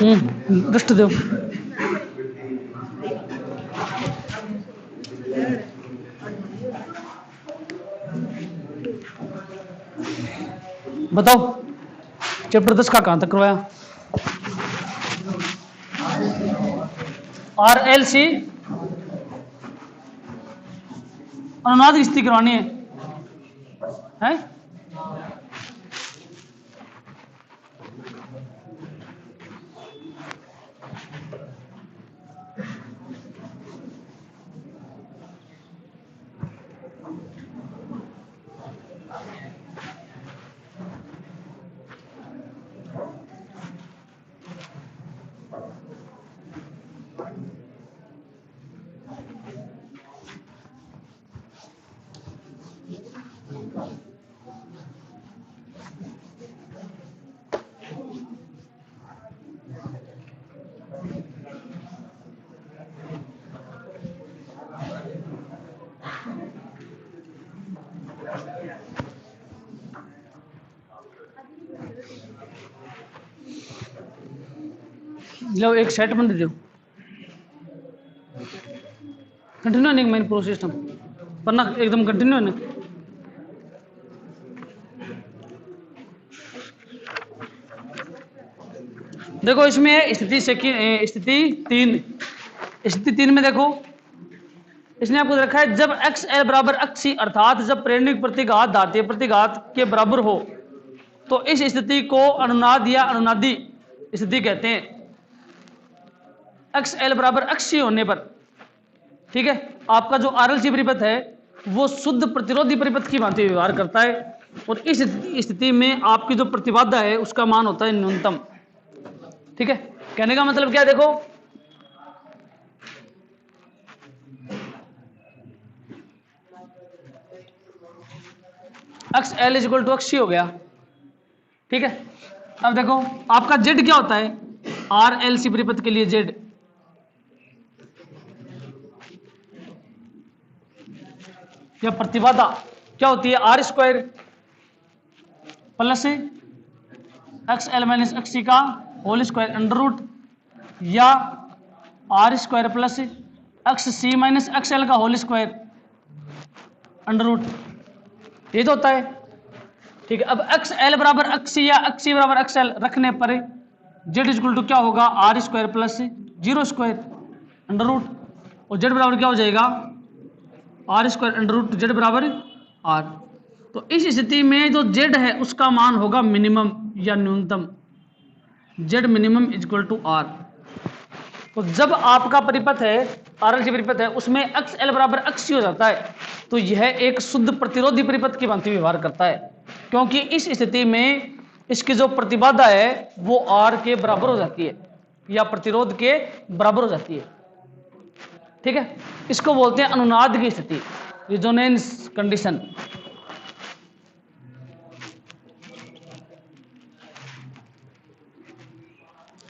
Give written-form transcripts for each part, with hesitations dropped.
दृष्ट देव बताओ चैप्टर 10 का कहां तक करवाया? RLC अनुनाद की स्थिति करवानी है, हैं? लो एक सेट बन दे दो कंटिन्यू नहीं मेन प्रो सिस्टम पर ना एकदम कंटिन्यू है। देखो इसमें स्थिति तीन में देखो इसने आपको रखा है जब XL बराबर अस्सी अर्थात जब प्रेरणिक प्रतिघात धातीय प्रतिघात के बराबर हो तो इस स्थिति को अनुनाद या अनुनादी स्थिति कहते हैं। XL बराबर 80 होने पर, ठीक है, आपका जो RLC परिपथ है वो शुद्ध प्रतिरोधी परिपथ की भांति व्यवहार करता है और इस स्थिति में आपकी जो प्रतिबाधा है उसका मान होता है न्यूनतम। ठीक है, कहने का मतलब क्या है, देखो XL इक्वल टू 80 हो गया। ठीक है, अब देखो आपका Z क्या होता है RLC परिपथ के लिए, Z या प्रतिबाधा क्या होती है R square plus XL minus XC का होल स्क्वायर अंडर रूट या R square plus XC minus XL का होल स्क्वायर अंडर रूट, ये तो होता है। ठीक है, अब XL बराबर XC या XC बराबर XL रखने पर Z इक्वल टू क्या होगा R square plus 0 square under root और Z बराबर क्या हो जाएगा R square under root Z बराबर R। तो इस स्थिति में जो Z है उसका मान होगा मिनिमम या न्यूनतम, Z minimum equal to R। तो जब आपका परिपथ है RLC परिपथ है उसमें XL बराबर 80 हो जाता है तो यह एक शुद्ध प्रतिरोधी परिपथ की भांति व्यवहार करता है, क्योंकि इस स्थिति में इसकी जो प्रतिबाधा है वो R के बराबर हो जाती है या प्रतिरोध के बराबर हो जाती है। ठीक है, इसको बोलते हैं अनुनाद की स्थिति, रिजोनेंस कंडीशन।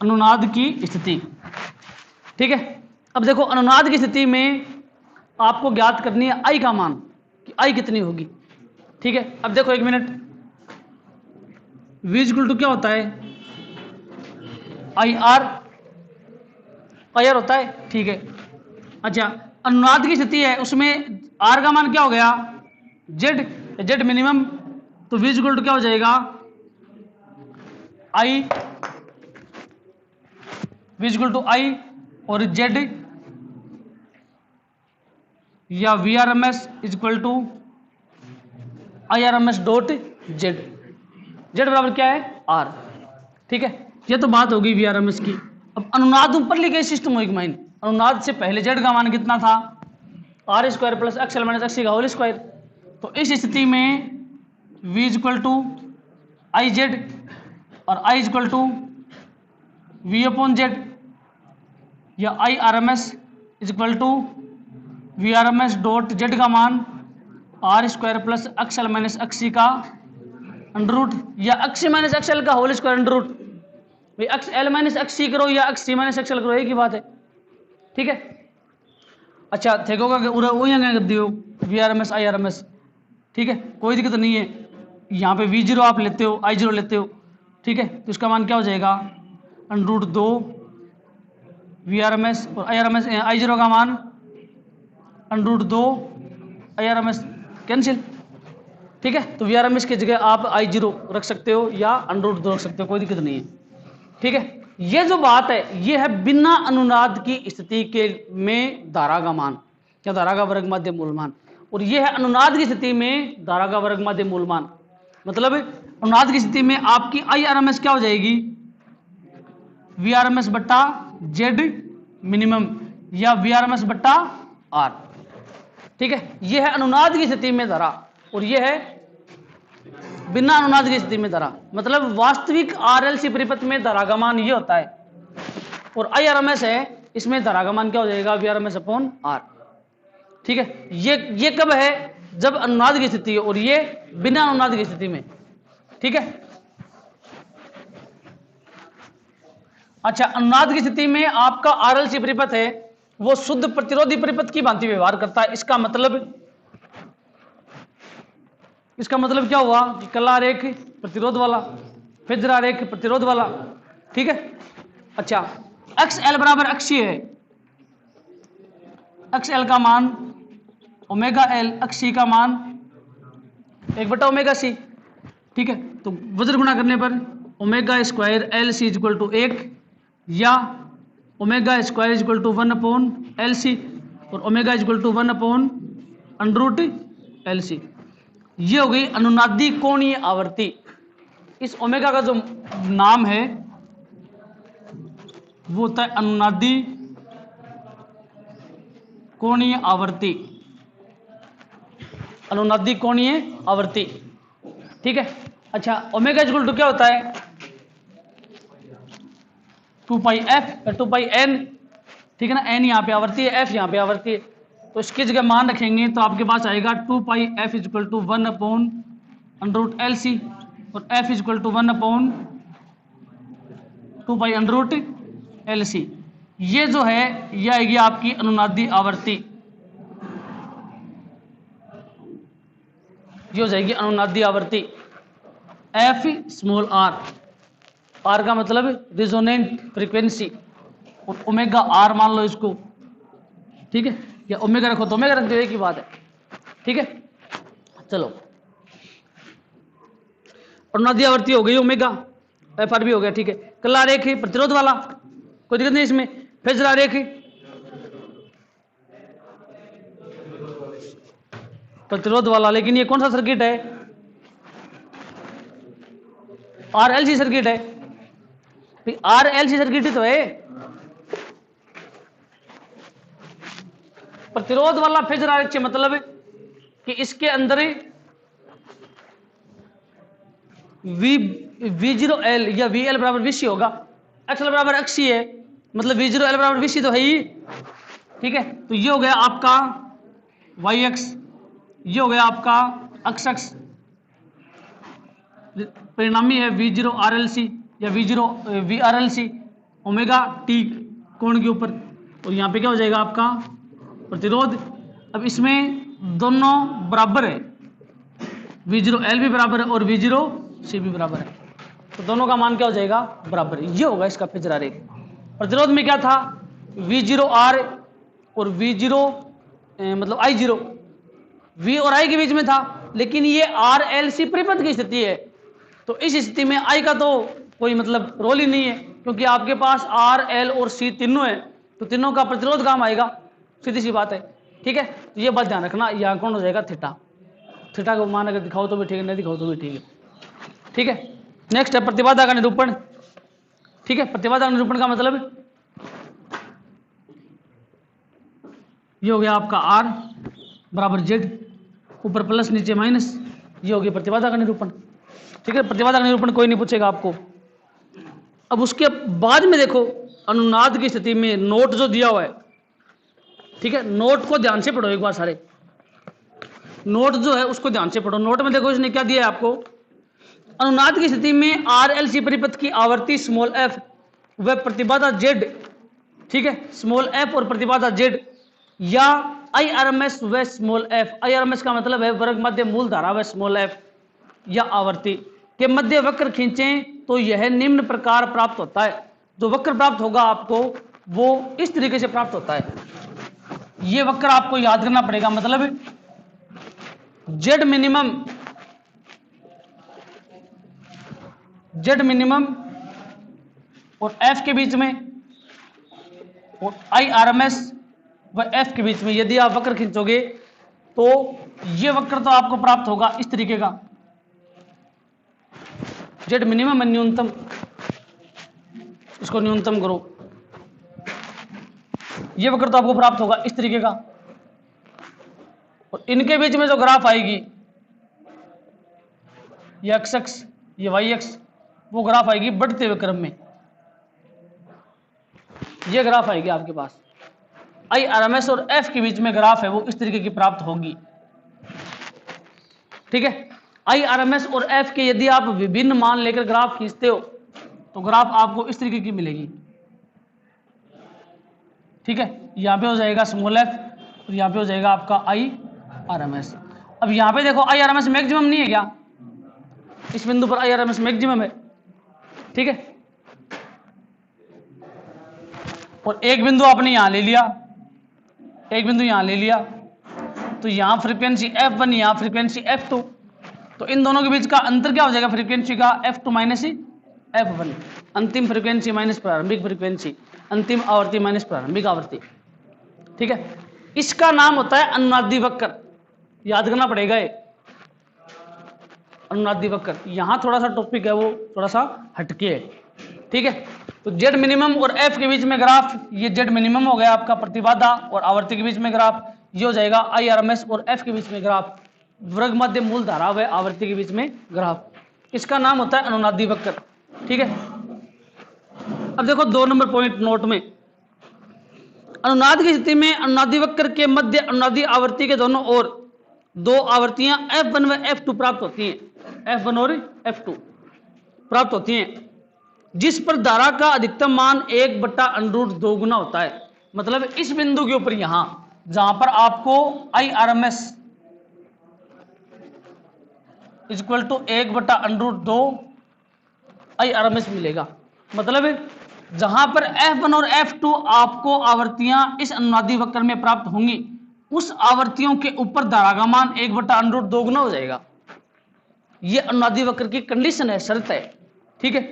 अनुनाद की स्थिति। ठीक है, अब देखो अनुनाद की स्थिति में आपको ज्ञात करनी है I का मान कि I कितनी होगी। ठीक है, अब देखो एक मिनट, V इक्वल टू क्या होता है IR होता है। ठीक है, अच्छा अनुनाद की स्थिति है उसमें R का मान क्या हो गया Z मिनिमम, तो V इक्वल टू क्या हो जाएगा V इक्वल टू I और Z या VRMS equal to IRMS dot Z बराबर क्या है R। ठीक है, ये तो बात होगी VRMS की। अब अनुनाद ऊपर लिखे सिस्टम होगी माइन, अनुनाद से पहले Z का मान कितना था R square plus XL minus XC का होल स्क्वायर। तो इस स्थिति में V इक्वल टू IZ और I equal to V upon Z या IRMS equal to VRMS dot Z का मान R square plus XL minus XC का अंडर रूट या XC माइनस XL का होल स्क्वायर अंडर रूट। भाई XL minus XC करो या XC माइनस XL करो एक ही बात है। ठीक है, अच्छा थेकोगा वो यहाँ कर दियो VRMS IRMS। ठीक है, कोई दिक्कत नहीं है, यहाँ पे V0 आप लेते हो I0 लेते हो। ठीक है, तो इसका मान क्या हो जाएगा √2 VRMS और IRMS I0 का मान √2 IRMS कैंसिल। ठीक है, तो VRMS की जगह आप I0 रख सकते हो या √2 रख सकते हो, कोई दिक्कत नहीं है। ठीक है, ये जो बात है ये है बिना अनुनाद की स्थिति के में धारा का मान या धारा का वर्ग माध्य मूल मान, और ये है अनुनाद की स्थिति में धारा का वर्ग माध्य मूल मान। मतलब अनुनाद की स्थिति में आपकी IRMS क्या हो जाएगी, VRMS बट्टा Z मिनिमम या VRMS बट्टा R। ठीक है, यह है अनुनाद की स्थिति में धारा और यह है बिना अनुनाद की स्थिति में धारा। मतलब वास्तविक RLC परिपथ में धारा का मान ये होता है और IRMS है, इसमें धारा का मान क्या हो जाएगा, VRMS अपॉन R। ठीक है, ये कब है, जब अनुनाद की स्थिति है और ये बिना अनुनाद की स्थिति में। ठीक है, अच्छा, अनुनाद की स्थिति में आपका RLC परिपथ है वो शुद्ध प्रतिरोधी परिपथ की भांति व्यवहार करता है। इसका मतलब क्या हुआ कि कला आरेख प्रतिरोध वाला, फेजर आरेख प्रतिरोध वाला। ठीक है, अच्छा, XL बराबर अक्षीय है, XL का मान ओमेगा L, अक्षीय का मान 1 बटा ओमेगा C। ठीक है, तो वज्र गुणा करने पर omega square LC equal to 1 या omega square equal to 1 upon LC और omega equal to 1 upon √LC। ये हो गई अनुनादी कोणीय आवर्ती। इस ओमेगा का जो नाम है वो होता है अनुनादी कोणीय आवर्ती, अनुनादी कोणीय आवर्ती। ठीक है, अच्छा, ओमेगा इक्वल टू क्या होता है, 2πf या 2πn। ठीक है ना, n यहाँ पे आवर्ती है, f यहाँ पे आवर्ती है, तो इसकी जगह मान रखेंगे तो आपके पास आएगा 2πf equal to 1 upon √LC और f equal to 1 upon 2π√LC। ये जो है ये आएगी आपकी अनुनादी आवर्ती, ये हो जाएगी अनुनादी आवर्ती f स्मॉल r का मतलब रिजोनेंट फ्रीक्वेंसी और ओमेगा r मान लो इसको। ठीक है, या ओमेगा रखो तो ओमेगा रख दो, एक ही बात है। ठीक है, चलो, अनुनादी आवर्ती हो गई ओमेगा, FR भी हो गया। ठीक है, कला आरेख प्रतिरोध वाला, कोई दिक्कत नहीं इसमें। फेजर आरेख प्रतिरोध वाला, लेकिन ये कौन सा सर्किट है, RLC सर्किट है। RLC सर्किट ही तो है। प्रतिरोध वाला फेजर आरेख से मतलब कि इसके अंदर V0L या VL बराबर VC होगा, XL बराबर अक्षीय है, मतलब V0L बराबर VC तो है ही। ठीक है, तो ये हो गया आपका YX, ये हो गया आपका XX, परिणामी है V0 RLC या V0 VRLC ओमेगा T कोण के ऊपर, और यहाँ पे क्या हो जाएगा आपका प्रतिरोध। अब इसमें दोनों बराबर है, V0L भी बराबर है और V0C भी बराबर है, तो दोनों का मान क्या हो जाएगा, बराबर। ये होगा इसका फेजर आरेख। प्रतिरोध में क्या था, V0R और V0 मतलब I0 V और I के बीच में था, लेकिन ये RLC परिपथ की स्थिति है, तो इस स्थिति में I का तो कोई मतलब रोल ही नहीं है, क्योंकि आपके पास R, L और C तीनों है, तो तीनों का प्रतिरोध काम आएगा, सीधी सी बात है। ठीक है, तो ये बात ध्यान रखना, यहाँ कौन हो जाएगा, थीटा। थीटा को मान अगर दिखाओ तो भी ठीक है, नहीं दिखाओ तो भी ठीक है। ठीक है, नेक्स्ट है प्रतिबाधा का निरूपण। ठीक है, प्रतिबाधा का निरूपण का मतलब ये हो गया आपका R बराबर Z, ऊपर प्लस नीचे माइनस, ये हो गया प्रतिबाधा का निरूपण। ठीक है, प्रतिबाधा का निरूपण कोई नहीं पूछेगा आपको। अब उसके बाद में देखो अनुनाद की स्थिति में नोट जो दिया हुआ है, ठीक है, नोट को ध्यान से पढ़ो एक बार सारे, नोट जो है उसको ध्यान से पढ़ो। नोट में देखो इसने क्या दिया है आपको, अनुनाद की स्थिति में RLC परिपथ की आवर्ती स्मॉल f व प्रतिबाधा Z, ठीक है, स्मॉल f और प्रतिबाधा Z, या IRMS व स्मॉल f, IRMS का मतलब है वर्ग मध्य मूल धारा व स्मॉल f, या आवर्ती के मध्य वक्र खींचें तो यह निम्न प्रकार प्राप्त होता है। जो वक्र प्राप्त होगा आपको वो इस तरीके से प्राप्त होता है। ये वक्र आपको याद करना पड़ेगा, मतलब जेड मिनिमम और एफ के बीच में और आई आर एम एस व एफ के बीच में यदि आप वक्र खींचोगे तो ये वक्र तो आपको प्राप्त होगा इस तरीके का, जेड मिनिमम है न्यूनतम, इसको न्यूनतम करो, ये वक्र तो आपको प्राप्त होगा इस तरीके का। और इनके बीच में जो ग्राफ आएगी ये एक्स एक्स ये वाई एक्स, वो ग्राफ आएगी बढ़ते हुए क्रम में, ये ग्राफ आएगी आपके पास। आई आर एम एस और एफ के बीच में ग्राफ है वो इस तरीके की प्राप्त होगी। ठीक है, आई आर एम एस और एफ के यदि आप विभिन्न मान लेकर ग्राफ खींचते हो तो ग्राफ आपको इस तरीके की मिलेगी। ठीक है, यहां पे हो जाएगा स्मॉल एफ और यहां पे हो जाएगा आपका आई आर एम एस। अब यहां पे देखो I R M S maximum नहीं है क्या, इस बिंदु पर I R M S maximum है। ठीक है, और एक बिंदु आपने यहां ले लिया, एक बिंदु यहां ले लिया, तो यहां फ्रीक्वेंसी f1 यहां फ्रीक्वेंसी f2, तो इन दोनों के बीच का अंतर क्या हो जाएगा फ्रीक्वेंसी का, f2 माइनस f1, अंतिम फ्रीक्वेंसी माइनस प्रारंभिक फ्रीक्वेंसी, अंतिम आवृत्ति माइनस प्रारंभिक आवृत्ति। ठीक है, इसका नाम होता है अनुनादी वक्र, याद करना पड़ेगा ये अनुनादी वक्र। यहां थोड़ा सा टॉपिक है वो थोड़ा सा हटके है। ठीक है, तो जेड मिनिमम और एफ के बीच में ग्राफ, ये जेड मिनिमम हो गया आपका प्रतिबाधा और आवर्ती के बीच में ग्राफ, ये हो जाएगा आई आर एम एस और एफ के बीच में ग्राफ, वर्ग मध्य मूल धारा व आवर्ती के बीच में ग्राफ, इसका नाम होता है अनुनादी वक्र। ठीक है, अब देखो 2 नंबर पॉइंट नोट में, अनुनाद की स्थिति में अनुनादी वक्र के मध्य अनुनादी आवर्ती के दोनों ओर 2 आवर्तियां f1 व f2 प्राप्त होती हैं, f1 और f2 प्राप्त होती हैं, जिस पर धारा का अधिकतम मान 1/√2 गुना होता है। मतलब इस बिंदु के ऊपर यहां जहां पर आपको I R M S equal to 1/√2 I R M S मिलेगा, मतलब जहां पर f1 और f2 आपको आवर्तियां इस अनुनादी वक्र में प्राप्त होंगी, उस आवर्तियों के ऊपर धारा का मान 1/√2 गुना हो जाएगा। यह अनुनादी वक्र की कंडीशन है, शर्त है। ठीक है,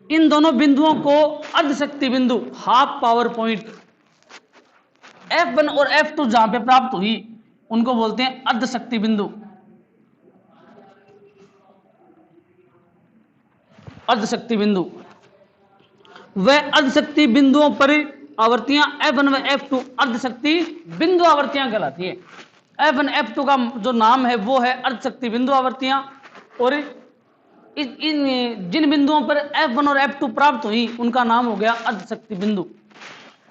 इन दोनों बिंदुओं को अर्धशक्ति बिंदु, हाफ पावर पॉइंट, f1 और f2 जहां पे प्राप्त हुई उनको बोलते हैं अर्धशक्ति बिंदु। अर्धशक्ति बिंदु, वह अर्धशक्ति बिंदुओं पर आवर्तियां f1 व f2 अर्धशक्ति बिंदु आवर्तियां कहलाती है। f1 f2 का जो नाम है वो है अर्धशक्ति बिंदु आवर्तियां, और इन जिन बिंदुओं पर f1 और f2 प्राप्त हुई उनका नाम हो गया अर्धशक्ति बिंदु।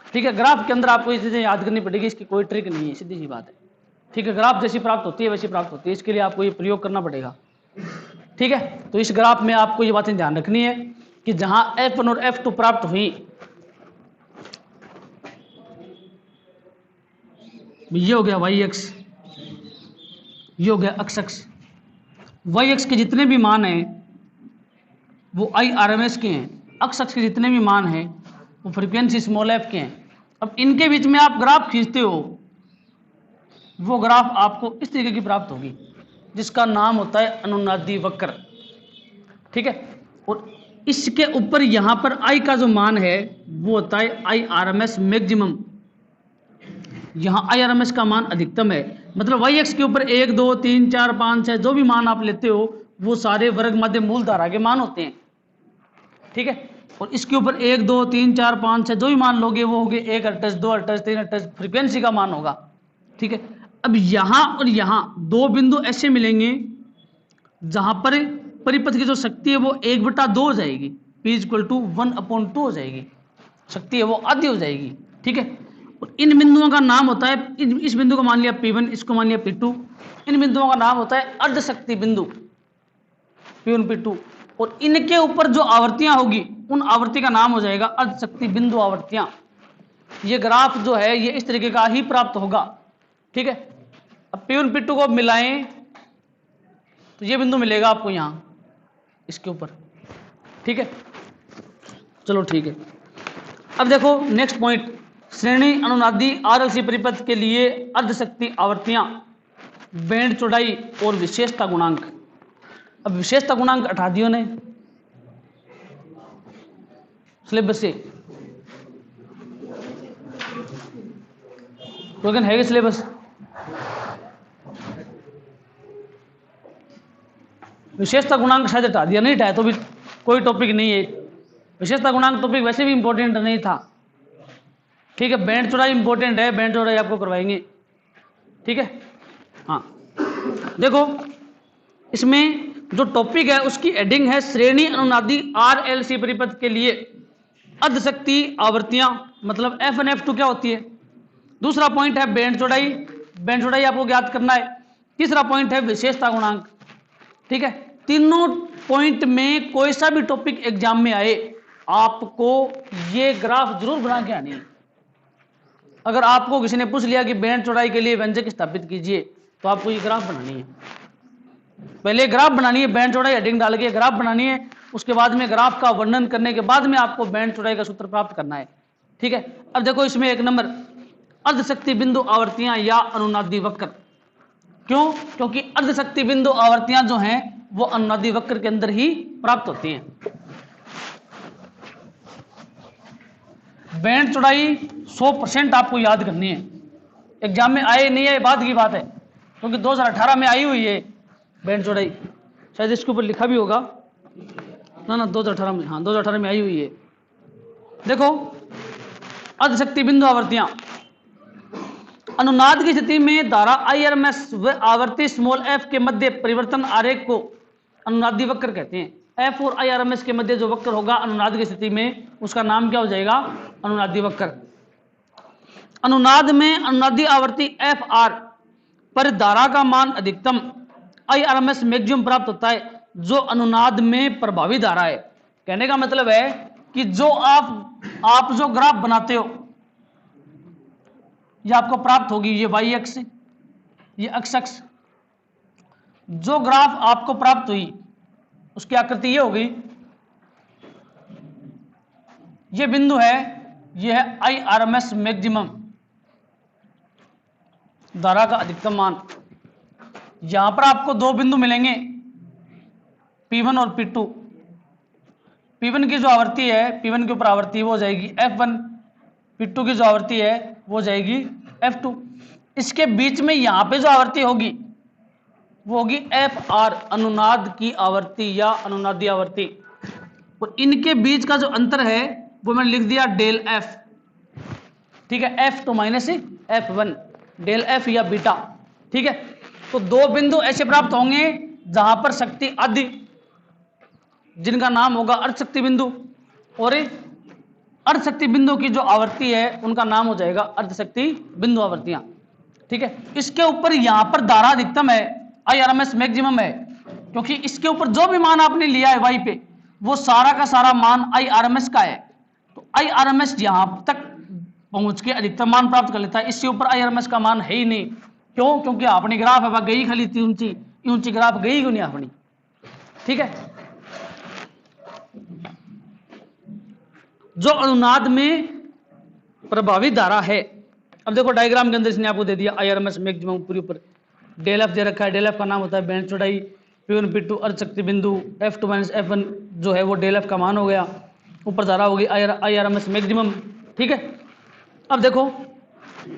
ठीक है, ग्राफ के अंदर आपको ये चीजें याद करनी पड़ेगी, इसकी कोई ट्रिक नहीं है, सीधी सी बात है। ठीक है, ग्राफ जैसी प्राप्त होती है वैसी प्राप्त होती है, इसके लिए आपको ये प्रयोग करना पड़ेगा। ठीक है, तो इस ग्राफ में आपको ये बातें ध्यान रखनी है कि जहां f1 और f2 प्राप्त हुई, ये हो गया वाई एक्स, ये हो गया एक्स एक्स, वाई एक्स के जितने भी मान हैं वो आई आर एम एस के हैं, एक्स एक्स के जितने भी मान हैं वो फ्रीक्वेंसी स्मॉल एफ के हैं। अब इनके बीच में आप ग्राफ खींचते हो, वो ग्राफ आपको इस तरीके की प्राप्त होगी, जिसका नाम होता है अनुनादी वक्र। ठीक है, और इसके ऊपर यहां पर आई का जो मान है वो होता है I R M S maximum, यहां आई आर एम एस का मान अधिकतम है। मतलब वाई एक्स के ऊपर 1 2 3 4 5 6 जो भी मान आप लेते हो वो सारे वर्ग मध्य मूल धारा के मान होते हैं। ठीक है, और इसके ऊपर 1 2 3 4 5 6 जो भी मान लोगे वो होगे 1 हर्ट्ज 2 हर्ट्ज 3 हर्ट्ज फ्रीक्वेंसी का मान होगा। ठीक है, अब यहां और यहां 2 बिंदु ऐसे मिलेंगे जहां पर परिपथ की जो शक्ति है वो 1/2 हो जाएगी, P = 1/2 हो जाएगी, शक्ति है वो आधी हो जाएगी। ठीक है, और इन बिंदुओं का नाम होता है, इस बिंदु को मान लिया P1, इसको मान लिया P2, इन बिंदुओं का नाम होता है अर्धशक्ति बिंदु P1 P2, और इनके ऊपर जो आवर्तियां होगी उन आवर्ती का नाम हो जाएगा अर्धशक्ति बिंदु आवर्तियां। ये ग्राफ जो है ये इस तरीके का ही प्राप्त होगा। ठीक है, अब P1 P2 को मिलाएं तो ये बिंदु मिलेगा आपको यहां इसके ऊपर। ठीक है, चलो ठीक है। अब देखो नेक्स्ट पॉइंट, श्रेणी अनुनादी आरएलसी परिपथ के लिए अर्धशक्ति आवृत्तियां, बैंड चौड़ाई और विशेषता गुणांक। अब विशेषता गुणांक हटा दियो ने सिलेबस से, क्वेश्चन है सिलेबस। विशेषता गुणांक शायद हटा दिया, नहीं हटाया तो भी कोई टॉपिक नहीं है। विशेषता गुणांक टॉपिक वैसे भी इंपॉर्टेंट नहीं था, ठीक है। बैंड चौड़ाई इंपॉर्टेंट है, बैंड चौड़ाई आपको करवाएंगे, ठीक है। हाँ देखो इसमें जो टॉपिक है उसकी हेडिंग है श्रेणी अनुनादी आरएलसी परिपथ के लिए अर्धशक्ति आवृत्तियां, मतलब F1 F2 क्या होती है। दूसरा पॉइंट है बैंड चौड़ाई, बैंड चौड़ाई आपको ज्ञात करना है। तीसरा पॉइंट है विशेषता गुणांक, ठीक है। तीनों पॉइंट में कोई सा भी टॉपिक एग्जाम में आए आपको ये ग्राफ जरूर बना के आनी है। अगर आपको किसी ने पूछ लिया कि बैंड चौड़ाई के लिए व्यंजक स्थापित कीजिए तो आपको ये ग्राफ बनानी है। पहले ग्राफ बनानी है, बैंड चौड़ाई हेडिंग डाल के ग्राफ बनानी है, उसके बाद में ग्राफ का वर्णन करने के बाद में आपको बैंड चौड़ाई का सूत्र प्राप्त करना है, ठीक है। अब देखो इसमें एक नंबर अर्धशक्ति बिंदु आवर्तियां या अनुनादी वक्र। क्यों? क्योंकि अर्धशक्ति बिंदु आवर्तियां जो हैं वो अनुनादी वक्र के अंदर ही प्राप्त होती हैं। बैंड चौड़ाई 100% आपको याद करनी है। एग्जाम में आए नहीं आए बात की बात है, क्योंकि 2018 में आई हुई है बैंड चौड़ाई, शायद इसके ऊपर लिखा भी होगा ना 2018 में, हाँ 2018 में आई हुई है। देखो अर्धशक्ति बिंदु आवर्तियां, अनुनाद की स्थिति में धारा IRMS व आवर्ती स्मॉल f के मध्य परिवर्तन आरेख को अनुनादी वक्र कहते हैं। F और IRMS के मध्य जो वक्र होगा अनुनाद की स्थिति में उसका नाम क्या हो जाएगा? अनुनादी वक्र। अनुनाद में अनुनादी आवर्ती FR पर धारा का मान अधिकतम IRMS मैक्सिमम प्राप्त होता है जो अनुनाद में प्रभावी धारा है। कहने का मतलब है कि जो आप जो ग्राफ बनाते हो ये आपको प्राप्त होगी, ये y अक्ष, ये x अक्ष। जो ग्राफ आपको प्राप्त हुई उसकी आकृति ये होगी, ये बिंदु है, ये है IRMS मैक्सिमम, धारा का अधिकतम मान। यहां पर आपको दो बिंदु मिलेंगे P1 और P2। P1 की जो आवृत्ति है, P1 के ऊपर आवृत्ति वो हो जाएगी F1, P2 की जो आवृत्ति है वो हो जाएगी F2। इसके बीच में यहां पे जो आवृत्ति होगी वो होगी FR, अनुनाद की आवृत्ति या अनुनादी आवृत्ति। और इनके बीच का जो अंतर है वो मैंने लिख दिया डेल F, ठीक है, F2 minus F1, del F या बीटा, ठीक है। तो दो बिंदु ऐसे प्राप्त होंगे जहां पर शक्ति आदि, जिनका नाम होगा अर्धशक्ति बिंदु, और अर्धशक्ति बिंदु की जो आवृत्ति है उनका नाम हो जाएगा अर्धशक्ति बिंदु आवृत्तियां, ठीक है। इसके ऊपर यहां पर धारा अधिकतम है, IRMS मैक्सिमम है, क्योंकि इसके ऊपर जो भी मान आपने लिया है y पे वो सारा का सारा मान IRMS का है। तो IRMS यहां तक पहुंच के अधिकतम मान प्राप्त कर लेता है, इससे ऊपर IRMS का मान है ही नहीं। क्यों? क्योंकि अपनी ग्राफ है गई खाली थी ऊंची, ऊंची ग्राफ गई क्यों नहीं अपनी, ठीक है। जो अनुनाद में प्रभावी धारा है, अब देखो डायग्राम के अंदर इसने आपको दे दिया IRMS मैक्सिमम पूरी ऊपर डेल F दे रखा है। डेल F का नाम होता है बैंड चौड़ाई, P1 P2 अर्धशक्ति बिंदु, F2 माइनस F1 जो है वो डेल F का मान हो गया, ऊपर धारा होगी IRMS मैक्सिमम, ठीक है। अब देखो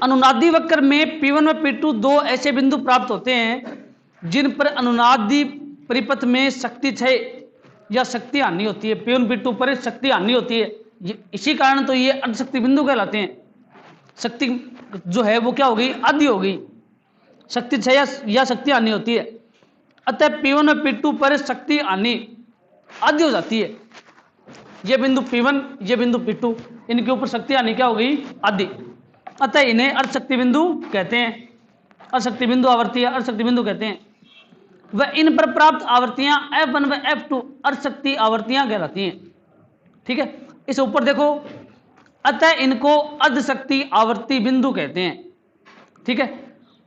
अनुनादी वक्र में P1 और P2 दो ऐसे बिंदु प्राप्त होते हैं जिन पर अनुनादी परिपथ में शक्ति क्षय या शक्ति हानि होती है। P1 P2 पर शक्ति हानि होती है, इसी कारण तो ये अर्धशक्ति बिंदु कहलाते हैं। शक्ति जो है वो क्या हो गई? आदि हो गई, शक्ति क्षय या शक्ति हानि होती है। अतः P1 और P2 पर शक्ति हानि आदि हो जाती है। ये बिंदु P1, ये बिंदु P2, इनके ऊपर शक्ति हानि क्या हो गई? आदि। अतः इन्हें अर्धशक्ति बिंदु कहते हैं, अर्धशक्ति बिंदु आवर्ती अर्धशक्ति बिंदु कहते हैं। वह इन पर प्राप्त आवृत्तियां F1 व F2 अर्धशक्ति आवृत्तियां कहलाती हैं, ठीक है। इस ऊपर देखो, अतः इनको अर्धशक्ति आवर्ती बिंदु कहते हैं, ठीक है।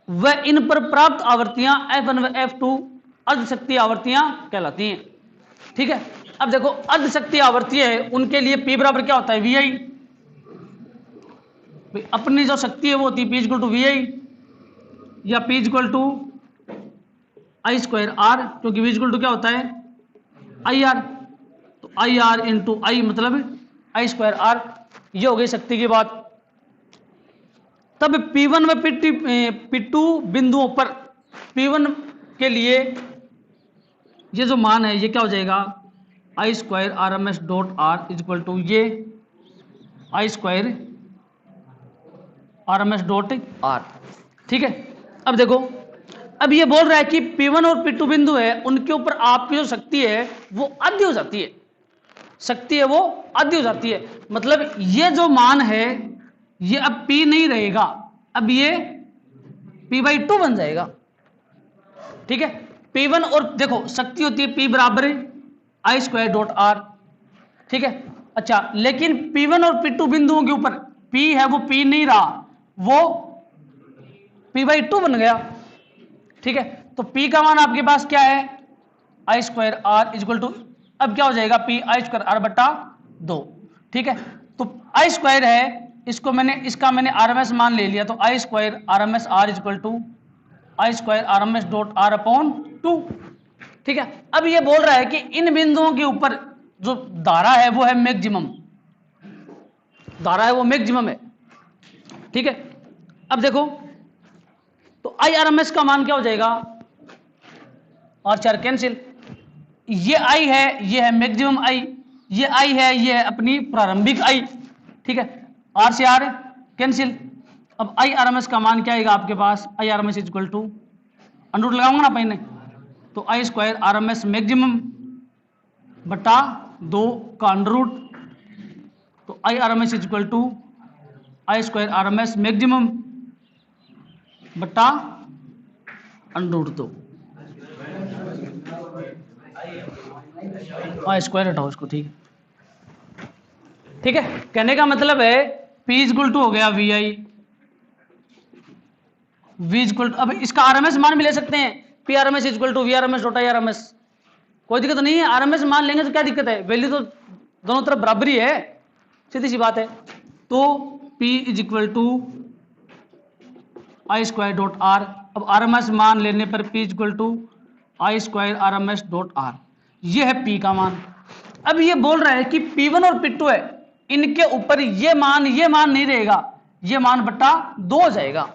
वह इन पर प्राप्त आवृत्तियां F1 व F2 अर्धशक्ति आवृत्तियां कहलाती हैं, ठीक है। अब देखो अर्ध शक्ति आवर्ती है, उनके लिए P बराबर क्या होता है, VI। अपनी जो शक्ति है वो होती है P इक्वल टू VI या P equal to I square R, क्योंकि V इक्वल टू क्या होता है IR, तो IR इंटू I मतलब I स्क्वायर R। ये हो गई शक्ति की बात। तब P1 व P2 बिंदुओं पर P1 के लिए ये जो मान है ये क्या हो जाएगा, I square RMS dot R is equal to ये I square RMS dot R। ठीक है, अब देखो, अब ये बोल रहा है कि P1 और P2 बिंदु है, उनके ऊपर आपकी जो शक्ति है वो आधी हो जाती है, शक्ति है वो आधी हो जाती है। मतलब ये जो मान है ये अब P नहीं रहेगा, अब ये P/2 बन जाएगा। ठीक है, P1 और देखो शक्ति होती है P बराबर I स्क्वायर डॉट R। ठीक है, अच्छा, लेकिन P1 और P2 बिंदुओं के ऊपर P है वो P नहीं रहा, वो P/2 बन गया। ठीक है, तो P का मान आपके पास क्या है, I square R equal to, अब क्या हो जाएगा P I स्क्वायर R बटा 2। ठीक है, तो I स्क्वायर है, इसको इसका मैंने RMS मान ले लिया, तो I square RMS R equal to I square RMS dot R upon 2। ठीक है, अब ये बोल रहा है कि इन बिंदुओं के ऊपर जो धारा है वो है मैक्सिमम, धारा है वो मैक्सिमम है। ठीक है, अब देखो, तो IRMS का मान क्या हो जाएगा, और 4 कैंसिल, ये I है, ये है मैक्सिमम I, ये I है, ये है अपनी प्रारंभिक I। ठीक है, R से R कैंसिल, अब IRMS का मान क्या आएगा आपके पास, IRMS equal to under root लगाऊंगा ना पहले, तो I स्क्वायर RMS मैक्सिमम बटा 2 का अंडर रूट, तो IRMS equal to I square RMS maximum बटा अंडर रूट 2। I स्क्वायर हटाओ इसको। ठीक है, ठीक है, कहने का मतलब है P इक्वल टू हो गया VI, V इक्वल टू, अब इसका RMS मान भी ले सकते हैं, P RMS equal to VRMS dot IRMS, कोई दिक्कत नहीं है, RMS मान लेंगे तो क्या दिक्कत है, वैल्यू तो दोनों तरफ बराबर ही है, सीधी सी बात है। तो P is equal to I square dot R, अब RMS मान लेने पर P equal to I square RMS dot R, ये है P का मान। अब ये बोल रहा है कि P1 और P2 है, इनके ऊपर ये मान नहीं रहेगा, ये मान बट्टा 2 हो जाएगा,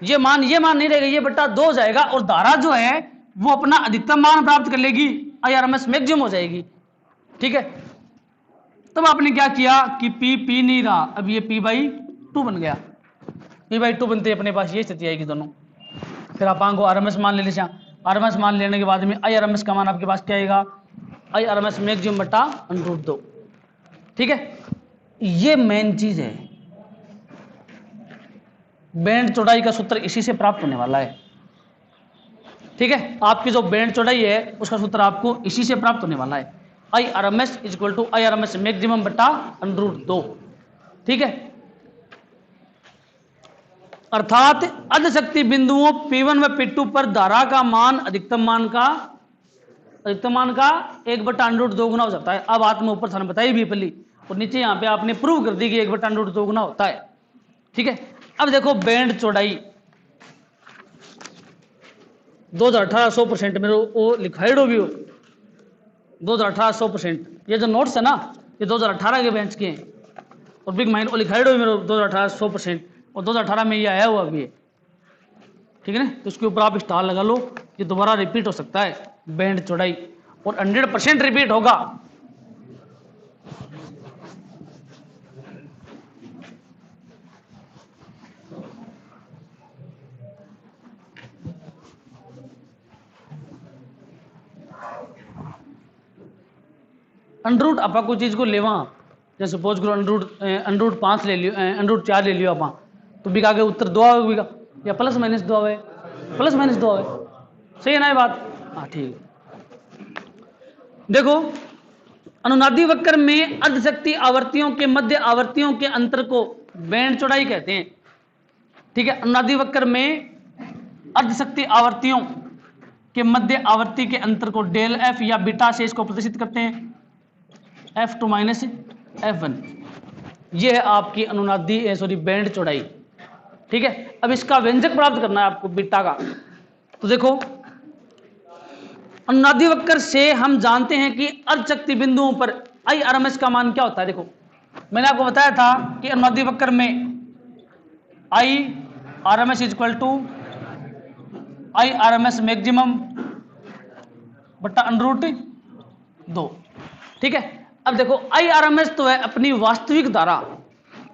ये मान नहीं रहेगा, ये बट्टा 2 हो जाएगा, और धारा जो है वो अपना अधिकतम मान प्राप्त कर लेगी, IRMS मैक्सिमम हो जाएगी। ठीक है, तब आपने क्या किया कि P नहीं रहा, अब ये P/2 बन गया, P/2 बनते अपने पास ये स्थिति आएगी दोनों। फिर आप को RMS मान ले लीजिए, RMS मान लेने के बाद में IRMS का मान आपके पास क्या आएगा, IRMS मैक्सिमम बटा अंडर रूट 2। ठीक है, ये मेन चीज है, बैंड चौड़ाई का सूत्र इसी से प्राप्त होने वाला है। ठीक है, आपकी जो बैंड चौड़ाई है उसका सूत्र आपको इसी से प्राप्त होने वाला है, IRMS equal to IRMS maximum बटा अंडर रूट 2। ठीक है, अर्थात अर्ध शक्ति बिंदुओं P1 व P2 पर धारा का मान अधिकतम मान का 1 बटा अंडर रूट 2 गुना हो जाता है। अब बात में ऊपर थाने बताई भी पहली, और नीचे यहाँ पे आपने प्रूव कर दी कि 1 बटा अंडर रूट 2 गुना होता है। ठीक है, अब देखो बैंड चौड़ाई 2018 100% मेरे वो लिखाइडो भी हो, 2018 100%, ये जो नोट्स है ना ये 2018 के बेंच के हैं, और बिग माइंड वो लिखाइडो भी मेरे 2018 100%, और 2018 में ये आया हुआ भी है। ठीक है ना, तो उसके ऊपर आप स्टार लगा लो, ये दोबारा रिपीट हो सकता है बैंड चौड़ाई, और 100% रिपीट होगा। अंडर रूट आप कोई चीज को लेवा, जैसे सपोज करो अंडर रूट 5 ले लियो, अंडर रूट 4 ले लियो आप, तो बिका के उत्तर 2 आवेगा, या प्लस माइनस 2 आवे, प्लस माइनस 2 आवे, सही है ना ये बात। हाँ ठीक है, देखो अनुनादी वक्र में अर्धशक्ति आवर्तियों के मध्य आवर्तियों के अंतर को बैंड चौड़ाई कहते हैं। ठीक है, अनुनादी वक्र में अर्धशक्ति आवर्तियों के मध्य आवर्ती के अंतर को डेल एफ या बीटा से इसको प्रदर्शित करते हैं, F2 माइनस F1। ये है आपकी अनुनादी सॉरी बैंड चौड़ाई। ठीक है, अब इसका व्यंजक प्राप्त करना है आपको बीटा का। तो देखो अनुनादी वक्र से हम जानते हैं कि अर्धशक्ति बिंदुओं पर IRMS का मान क्या होता है। देखो मैंने आपको बताया था कि अनुनादी वक्र में IRMS equal to IRMS maximum बट्टा √2। ठीक है, अब देखो IRMS तो है अपनी वास्तविक धारा,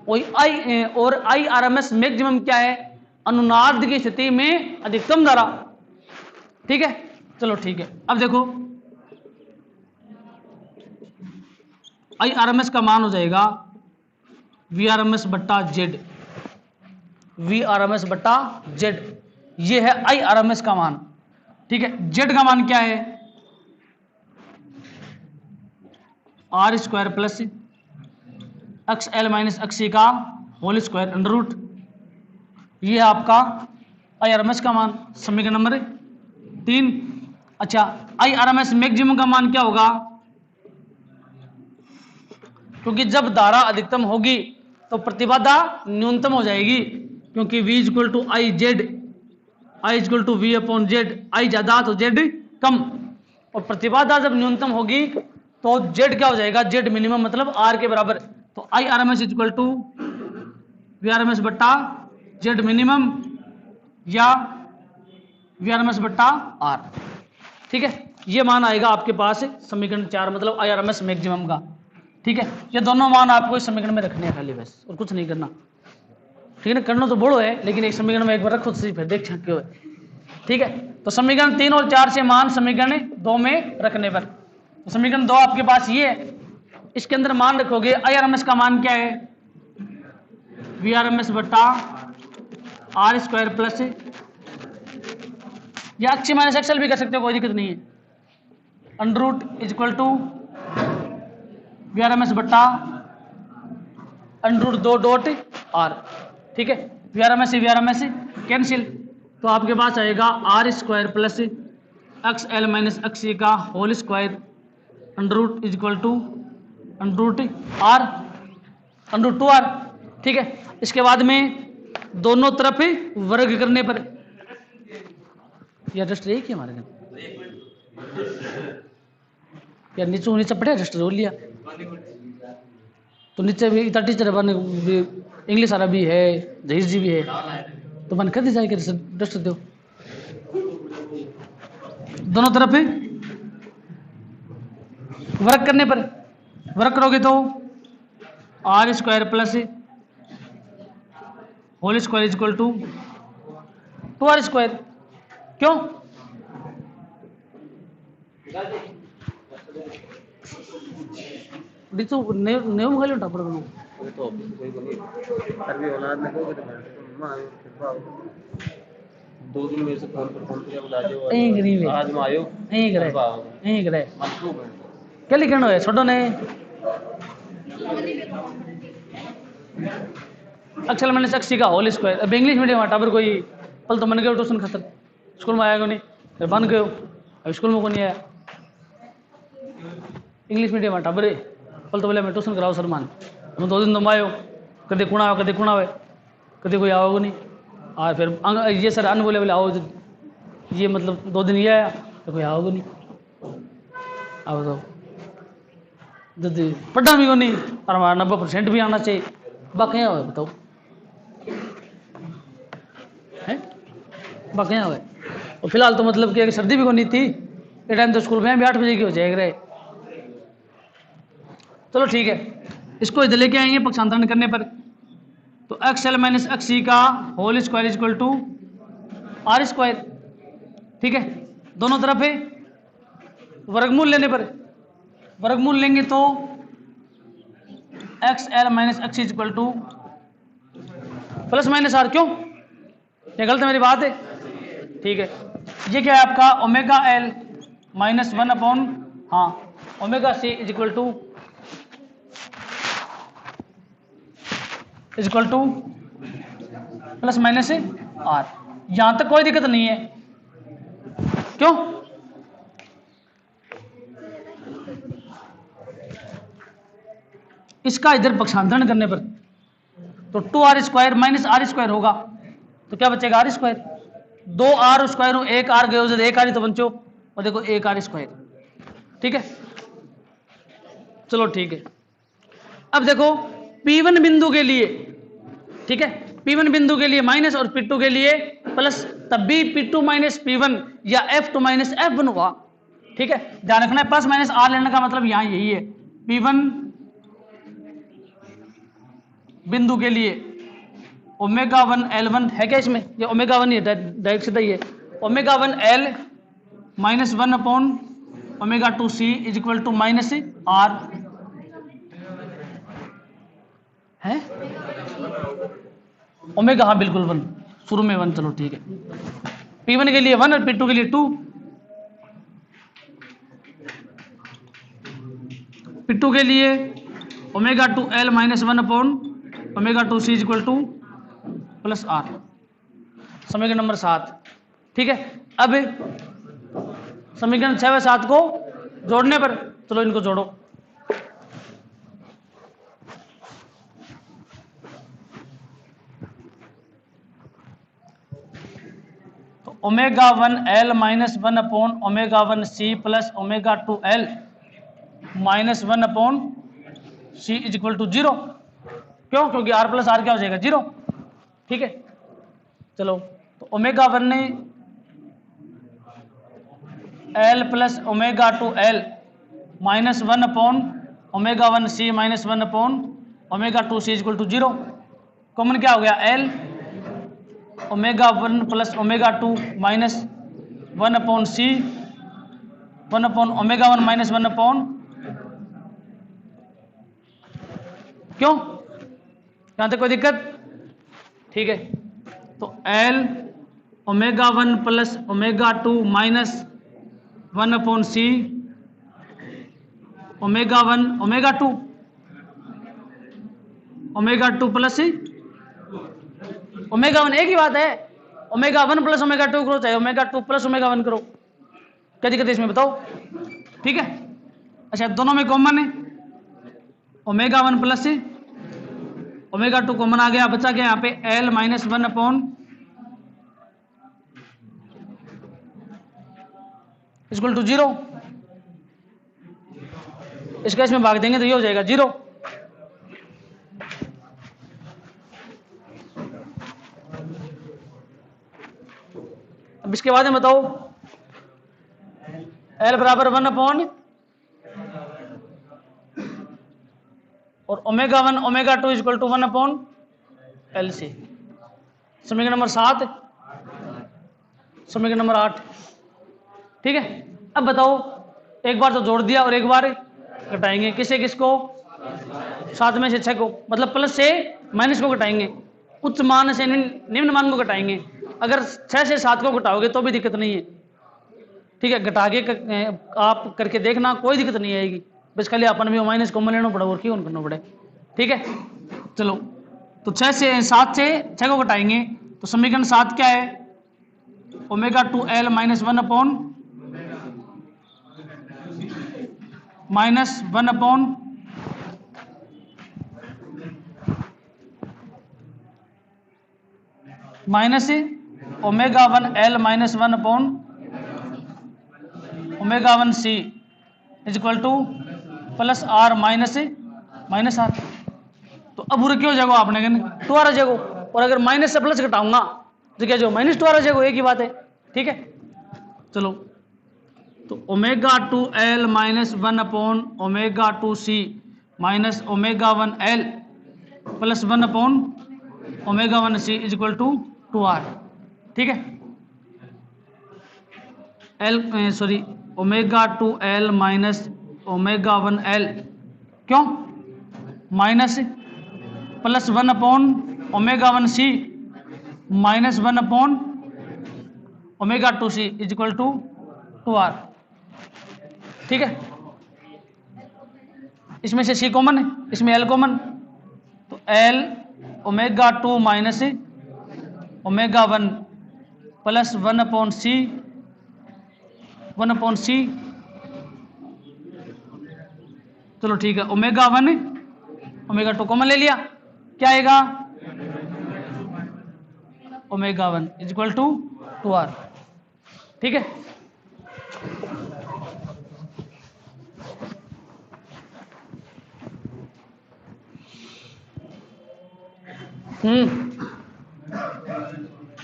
और IRMS मैक्सिमम क्या है, अनुनाद की स्थिति में अधिकतम धारा। ठीक है, चलो ठीक है। अब देखो IRMS का मान हो जाएगा VRMS बट्टा Z, VRMS बट्टा Z, ये है IRMS का मान। ठीक है, Z का मान क्या है, R² plus XL minus XC का होल स्क्वायर अंडर रूट, ये है आपका IRMS का मान, समीकरण नंबर 3। अच्छा, IRMS मैक्सिमम का मान क्या होगा, क्योंकि जब धारा अधिकतम होगी तो प्रतिबाधा न्यूनतम हो जाएगी, क्योंकि V equal to IZ, I equal to V upon Z, I ज्यादा तो Z कम, और प्रतिबाधा जब न्यूनतम होगी तो Z क्या हो जाएगा, Z मिनिमम मतलब R के बराबर। तो IRMS इक्वल टू VRMS बट्टा Z मिनिमम या VRMS बट्टा R। ठीक है, ये मान आएगा आपके पास समीकरण 4 मतलब IRMS मैक्सिमम का। ठीक है, ये दोनों मान आपको इस समीकरण में रखने हैं खाली बस, और कुछ नहीं करना। ठीक है ना, करना तो बड़ो है लेकिन एक समीकरण में एक बार रखो तो फिर देख सकते हो। ठीक है, तो समीकरण 3 और 4 से मान समीकरण 2 में रखने पर, तो समीकरण 2 आपके पास ये है, इसके अंदर मान रखोगे IRMS का मान क्या है, VRMS बट्टा R² प्लस, या XC माइनस XL भी कर सकते हो, कोई दिक्कत नहीं है, under root equal to VRMS बट्टा अंडर रूट 2 डॉट R। ठीक है, VRMS से कैंसिल, तो आपके पास आएगा R² plus XL minus XC का whole square under root equal to under root R under root 2R। ठीक है, इसके बाद में दोनों तरफ वर्ग करने पर, यह रजिस्टर एक ही हमारे यार, नीचे पड़े रजिस्टर हो लिया, तो नीचे भी इतना टीचर बन इंग्लिश अरबी है, जहीर जी भी है, तो मन कर दी जाएगी रजिस्टर दो दोनों तरफ वर्क करने पर। वर्क करोगे तो R² plus whole square equal to 2R²। क्यों, नेम खाली उठा पड़ गया तो अरबी औलाद में को तो मां दो दिन मेरे से फोन किया बता दो आज मैं आयो यही करे क्या लिखना है छोटो ने XL माइनस XC का होल स्क्वायर। अब इंग्लिश मीडियम टाबर कोई पल तो मन गए ट्यूशन खतर स्कूल में आएगा नहीं, फिर बन गए अब स्कूल में को नहीं आया, इंग्लिश मीडियम टाबर पल तो बोले मैं ट्यूशन कराओ सलमान, हम 2 दिन तो आयो कदे कुणा हो कदे कोई आओगे नहीं, और फिर ये सर अन बोले आओ, ये मतलब 2 दिन ये आया तो कोई आओगे नहीं, आओ तो जल्दी पढ़ना भी को नहीं, और हमारा 90% भी आना चाहिए, बाकी हो बताओ है बाकी हो। और फिलहाल तो मतलब कि सर्दी भी को नहीं थी, ये टाइम तो स्कूल में भी 8 बजे की हो जाएगा। चलो ठीक है, इसको इधर लेके आएंगे पक्षांतरण करने पर, तो XL माइनस XC का whole square equal to R²। ठीक है, दोनों तरफ है वर्गमूल लेने पर, वर्गमूल लेंगे तो XL minus XC equal to plus minus R। क्यों, ये गलत है मेरी बात है। ठीक है, ये क्या है आपका omega L minus 1 upon omega C equal to plus minus R। यहां तक कोई दिक्कत नहीं है, क्यों? इसका इधर पक्षांतरण करने पर तो 2r² माइनस r² होगा, तो क्या बचेगा r²। 2r² हूं, 1 r गयो, 1 r ही तो बचो, और देखो 1 r²। ठीक है, चलो ठीक है। अब देखो P1 बिंदु के लिए, ठीक है, P1 बिंदु के लिए माइनस और P2 के लिए प्लस, तब भी P2 माइनस P1 या F2 माइनस F1 हुआ। ठीक है, ध्यान रखना है, प्लस माइनस R लेने का मतलब यहां यही है। P1 बिंदु के लिए ω1 L1 है क्या इसमें? ये ω1 ही है, डायरेक्ट सीधा ही है। ω1 L minus 1 upon ω2 C is equal to minus R है। ओमेगा, हाँ बिल्कुल 1, शुरू में 1, चलो ठीक है। P1 के लिए 1 और P2 के लिए 2। P2 के लिए ω2 L minus 1 upon ω2 C is equal to plus R, समीकरण नंबर 7। ठीक है, अब समीकरण 6 व 7 को जोड़ने पर, चलो इनको जोड़ो। तो ω1 L minus 1 upon ω1 C plus ω2 L minus 1 upon C is equal to 0। क्यों? क्योंकि R प्लस R क्या हो जाएगा? 0। ठीक है, चलो तो ω1 ने L plus ω2 L minus 1 upon ω1 C minus 1 upon ω2 C equal to 0। Common क्या हो गया? L ω1 plus ω2 minus 1 upon C 1 upon ω1 minus 1 upon, क्यों? यहां तक कोई दिक्कत? ठीक है, तो L ω1 plus ω2 minus 1 upon C ω1 ω2 plus ω1, एक ही बात है। ω1 प्लस ω2 करो चाहे ω2 प्लस ω1 करो, क्या दिक्कत है इसमें बताओ? ठीक है, अच्छा दोनों में कॉमन है, ω1 प्लस ω2 कॉमन आ गया, बचा गया यहाँ पे L minus 1 upon equal to 0। इसका इसमें भाग देंगे तो ये हो जाएगा 0। अब इसके बाद में बताओ L बराबर 1 अपॉन और ω1 ω2 इक्वल टू 1 अपॉन LC। समीकरण नंबर 7, समीकरण नंबर 8। ठीक है, अब बताओ, एक बार तो जोड़ दिया और एक बार घटाएंगे, किसे किसको? 7 में से 6 को, मतलब प्लस से माइनस को घटाएंगे, उच्च मान से निम्न मान को घटाएंगे। अगर 6 से 7 को घटाओगे तो भी दिक्कत नहीं है। ठीक है, घटा के आप करके देखना, कोई दिक्कत नहीं आएगी, बस खाली अपन भी माइनस कॉमन लेना पड़ा और क्यों करना पड़े। ठीक है, चलो तो 7 से 6 को घटाएंगे तो समीकरण 7 क्या है? ω2 L minus 1 upon minus 1 upon minus ω1 L minus 1 upon ω1 C is equal to plus R minus R। तो अब पूरा क्यों जाएगा? आपने कहना 2 आ जाएगा, और अगर माइनस से प्लस घटाऊंगा तो क्या जो -2 आ जाएगा, एक ही बात है। ठीक है, चलो तो ω2 L minus 1 upon ω2 C minus ω1 L plus 1 upon ω1 C is equal to 2R। ठीक है, ω2 L माइनस ω1 L, क्यों? Minus plus 1 upon ω1 C minus 1 upon ω2 C is equal to 2R। ठीक है, इसमें से C कॉमन है, इसमें L कॉमन, तो L ω2 minus ω1 plus 1 upon C 1/c, चलो ठीक है, ओमेगा 1 ओमेगा 2 कॉमन ले लिया, क्या आएगा ओमेगा 1 इक्वल टू 2r। ठीक है,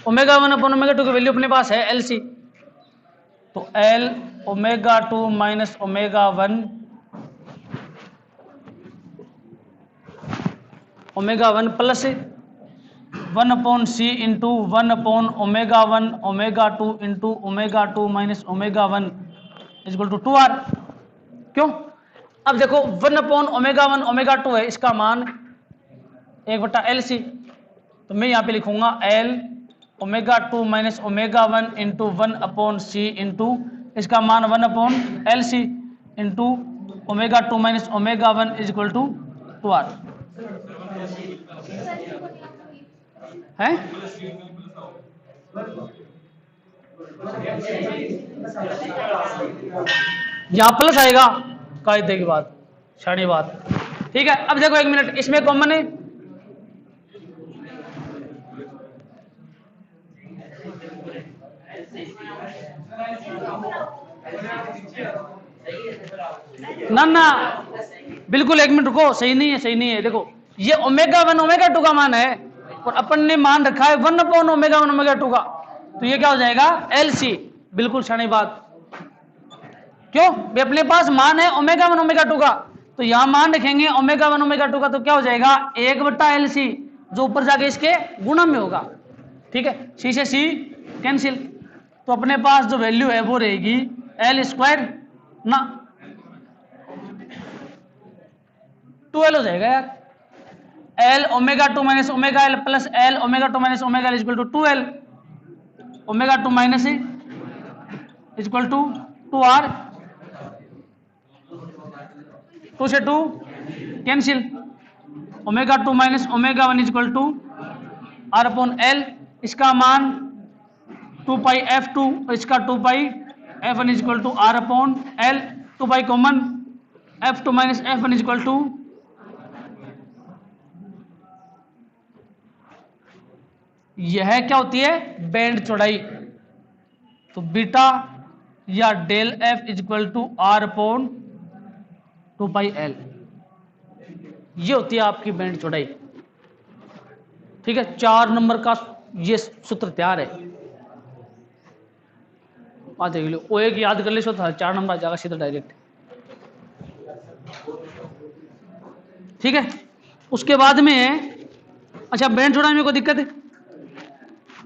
ओमेगा 1 अपन ओमेगा 2 की वैल्यू अपने पास है LC, तो L omega 2 minus omega 1 omega 1 plus 1/c into 1/ओमेगा 1 omega 2 into omega 2 minus omega 1 equal to 2r। क्यों? अब देखो 1/ओमेगा 1 ओमेगा 2 है, इसका मान 1/LC, तो मैं यहाँ पे लिखूंगा L omega 2 minus omega 1 into 1/c into इसका मान 1/LC into omega 2 minus omega 1 is equal to 2r है। यहां प्लस आएगा कायदे की बात, शानी बात। ठीक है, अब देखो 1 मिनट, इसमें कॉमन है, ना ना बिल्कुल 1 मिनट रुको, सही नहीं है, सही नहीं है। देखो ये ओमेगा 1 ओमेगा 2 का मान है और अपन ने मान रखा है 1/ओमेगा 1 ओमेगा 2 का, तो ये क्या हो जाएगा LC। बिल्कुल शानी बात, क्यों भी अपने पास मान है ओमेगा 1 ओमेगा 2 का, तो यहां मान रखेंगे ओमेगा 1 ओमेगा 2 का, तो क्या हो जाएगा 1/LC, जो ऊपर जाके इसके गुणा में होगा। ठीक है, C से C कैंसिल, तो अपने पास जो वैल्यू है वो रहेगी L² ना 2L हो जाएगा यार, L omega 2 minus omega L plus L omega 2 minus omega L equal to 2L omega 2 minus equal to 2R, 2 से 2 cancel, omega 2 minus omega 1 equal to R/L, इसका मान 2 पाई F2, इसका 2 pi F1 equal to R/L, 2 pi common, F2 minus F1 equal to, यह क्या होती है band चौड़ाई, तो बीटा या del F equal to R/2 pi L, ये होती है आपकी बैंड चौड़ाई। ठीक है, 4 नंबर का ये सूत्र तैयार है, आ देख लो, वो एक याद कर ले, 4 नंबर आ जाएगा सीधा डायरेक्ट। ठीक है, उसके बाद में अच्छा बैंड चौड़ाई में कोई दिक्कत है?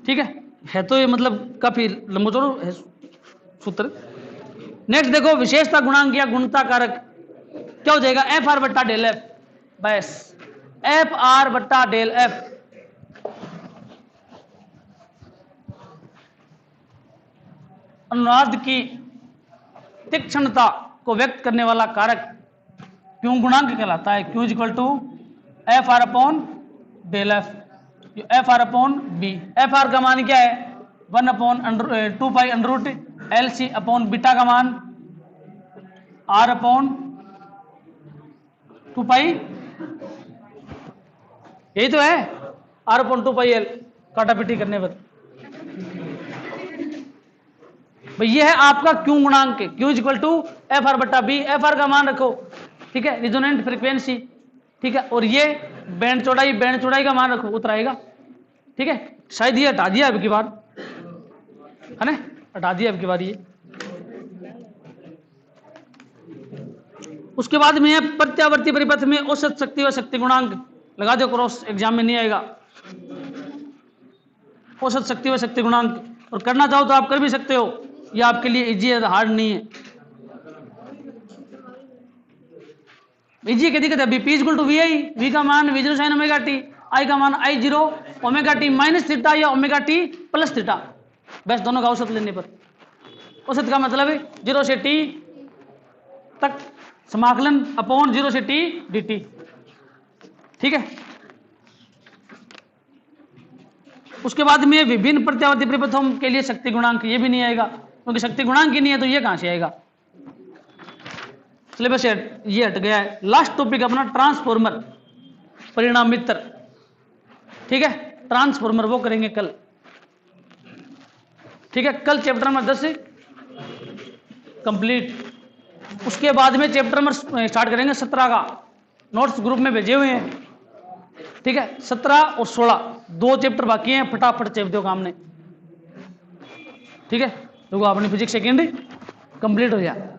ठीक है तो ये मतलब काफी लंबा चौड़ा है सूत्र। नेक्स्ट देखो विशेषता गुणांक या गुणता कारक, क्या हो जाएगा FR बट्टा डेल F, बस FR बट्टा डेल F। अनुनाद की तीक्ष्णता को व्यक्त करने वाला कारक क्यों गुणांक कहलाता है, Q equal to FR/ del F, FR/B। FR का मान क्या है 1/2 pi under root LC upon beta का मान R/2 पाई, यही तो है R/2 पाई L, काटा पिटी करने पर भाई ये है आपका क्यों गुणांक, Q इक्वल टू FR बट्टा B। FR का मान रखो, ठीक है, रिजोनेंट फ्रीक्वेंसी, ठीक है, और ये बैंड चौड़ाई का मान रखो, उतर आएगा। ठीक है, शायद ये हटा दिया अब की बार, है ना, हटा दिया अब की बार ये। उसके बाद में प्रत्यावर्ती परिपथ में औसत शक्ति व शक्ति गुणांक लगा दो, क्रॉस एग्जाम में नहीं आएगा औसत शक्ति व शक्ति गुणांक, और करना चाहो तो आप कर भी सकते हो, ये आपके लिए इजी है, हार्ड नहीं है। इजी क्या दिक्कत है अभी, P equal to VI, V का मान V0 sin omega T, I का मान I0 omega T minus theta या ओमेगा टी प्लस थीटा, बस दोनों का औसत लेने पर। औसत का मतलब है 0 से T तक समाकलन अपॉन 0 से T dt। ठीक है, उसके बाद में विभिन्न प्रत्यावर्ती परिपथों के लिए शक्ति गुणांक, ये भी नहीं आएगा, क्योंकि शक्ति गुणांक ही नहीं है तो ये कहां से आएगा। सिलेबस ये हट गया है। लास्ट टॉपिक अपना ट्रांसफॉर्मर परिणाम मित्र, ठीक है, ट्रांसफॉर्मर वो करेंगे कल, ठीक है। कल चैप्टर नंबर 10 कंप्लीट। उसके बाद में चैप्टर नंबर स्टार्ट करेंगे 17 का, नोट्स ग्रुप में भेजे हुए हैं, ठीक है। 17 और 16 2 चैप्टर बाकी हैं, फटाफट चेप दो काम ने, ठीक है। तो अपनी फिजिक्स सेकेंडरी कंप्लीट हो जाए।